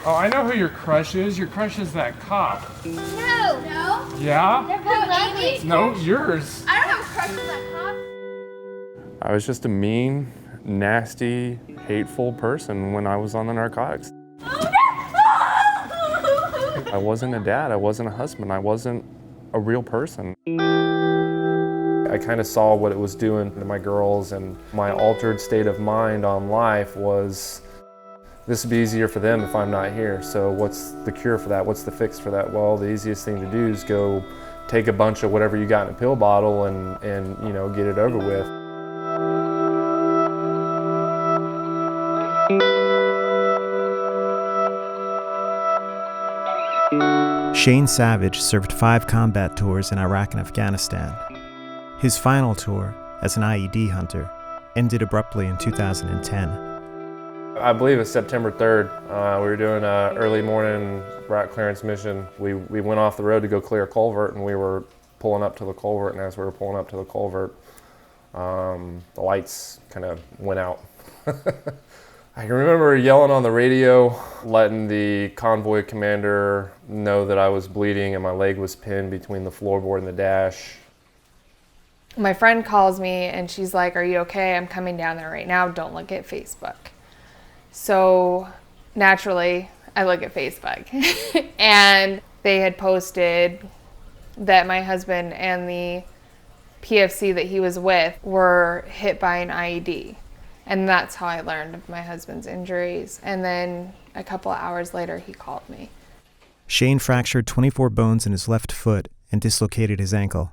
Oh, I know who your crush is. Your crush is that cop. No. No? Yeah? They're both ugly. No, yours. I don't have a crush on that cop. I was just a mean, nasty, hateful person when I was on the narcotics. I wasn't a dad, I wasn't a husband, I wasn't a real person. I kind of saw what it was doing to my girls, and my altered state of mind on life was, this would be easier for them if I'm not here. So what's the cure for that? What's the fix for that? Well, the easiest thing to do is go take a bunch of whatever you got in a pill bottle and you know, get it over with. Shane Savage served 5 combat tours in Iraq and Afghanistan. His final tour, as an IED hunter, ended abruptly in 2010. I believe it's September 3rd. We were doing an early morning route clearance mission. We went off the road to go clear a culvert, and we were pulling up to the culvert, and as we were pulling up to the culvert, the lights kind of went out. I can remember yelling on the radio, letting the convoy commander know that I was bleeding and my leg was pinned between the floorboard and the dash. My friend calls me and she's like, "Are you okay? I'm coming down there right now. Don't look at Facebook." So naturally, I look at Facebook and they had posted that my husband and the PFC that he was with were hit by an IED. And that's how I learned of my husband's injuries. And then a couple of hours later, he called me. Shane fractured 24 bones in his left foot and dislocated his ankle.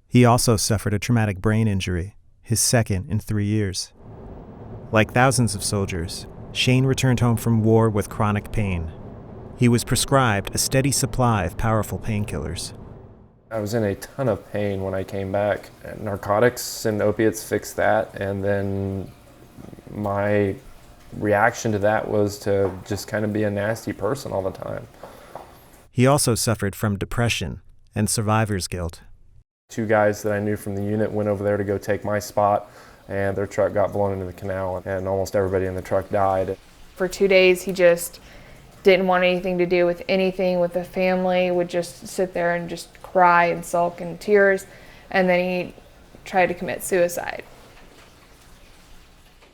He also suffered a traumatic brain injury, his second in 3 years. Like thousands of soldiers, Shane returned home from war with chronic pain. He was prescribed a steady supply of powerful painkillers. I was in a ton of pain when I came back. Narcotics and opiates fixed that, and then my reaction to that was to just kind of be a nasty person all the time. He also suffered from depression and survivor's guilt. 2 guys that I knew from the unit went over there to go take my spot, and their truck got blown into the canal, and almost everybody in the truck died. For 2 days, he just didn't want anything to do with anything with the family, would just sit there and just cry and sulk in tears, and then he tried to commit suicide.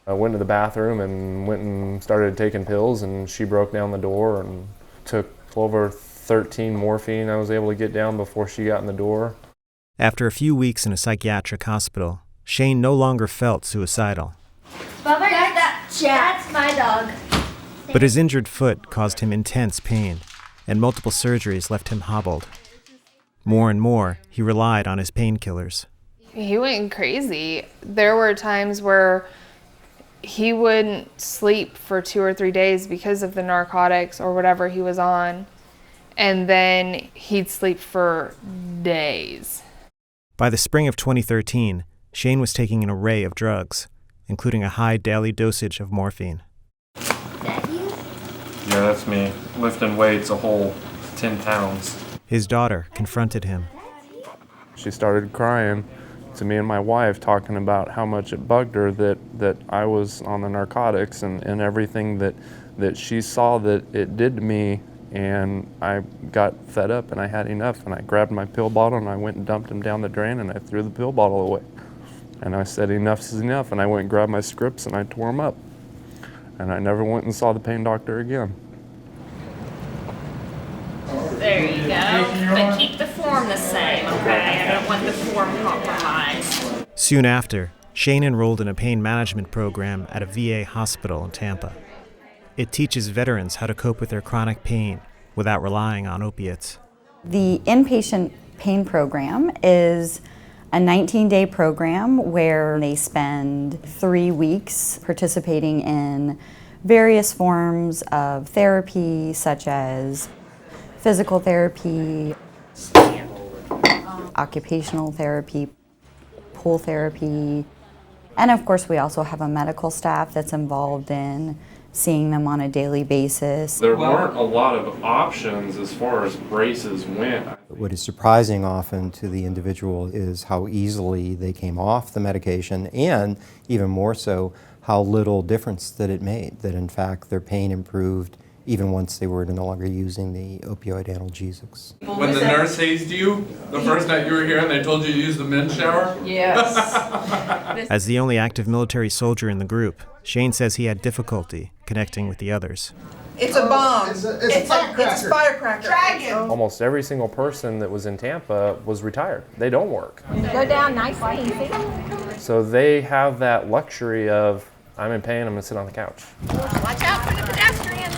I went to the bathroom and went and started taking pills, and she broke down the door and took 12 or 13 morphine I was able to get down before she got in the door. After a few weeks in a psychiatric hospital, Shane no longer felt suicidal. Bubba, that's my dog. But his injured foot caused him intense pain, and multiple surgeries left him hobbled. More and more, he relied on his painkillers. He went crazy. There were times where he wouldn't sleep for 2 or 3 days because of the narcotics or whatever he was on. And then he'd sleep for days. By the spring of 2013, Shane was taking an array of drugs, including a high daily dosage of morphine. Yeah, that's me. Lifting weights a whole 10 pounds. His daughter confronted him. She started crying to me and my wife, talking about how much it bugged her that I was on the narcotics and everything that she saw that it did to me. And I got fed up and I had enough, and I grabbed my pill bottle and I went and dumped him down the drain, and I threw the pill bottle away. And I said, "Enough is enough," and I went and grabbed my scripts and I tore them up. And I never went and saw the pain doctor again. There you go. But keep the form the same, okay? I don't want the form compromised. Soon after, Shane enrolled in a pain management program at a VA hospital in Tampa. It teaches veterans how to cope with their chronic pain without relying on opiates. The inpatient pain program is a 19-day program where they spend 3 weeks participating in various forms of therapy, such as physical therapy, occupational therapy, pool therapy, and of course we also have a medical staff that's involved in seeing them on a daily basis. There weren't a lot of options as far as braces went. What is surprising often to the individual is how easily they came off the medication, and even more so, how little difference that it made, that in fact their pain improved even once they were no longer using the opioid analgesics. When the nurse hazed you the first night you were here and they told you to use the men's shower? Yes. As the only active military soldier in the group, Shane says he had difficulty connecting with the others. It's a bomb. It's a firecracker. It's a firecracker. Dragon. Almost every single person that was in Tampa was retired. They don't work. Go down nice and easy. So they have that luxury of, I'm in pain, I'm gonna sit on the couch. Watch out for the pedestrians.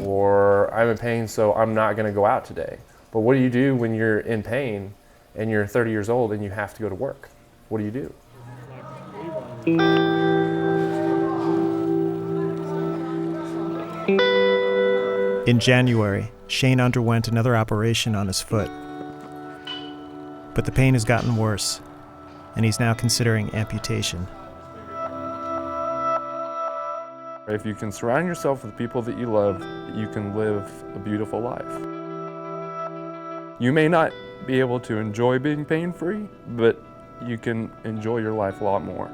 Or I'm in pain, so I'm not gonna go out today. But what do you do when you're in pain and you're 30 years old and you have to go to work? What do you do? In January, Shane underwent another operation on his foot. But the pain has gotten worse, and he's now considering amputation. If you can surround yourself with people that you love, you can live a beautiful life. You may not be able to enjoy being pain-free, but you can enjoy your life a lot more.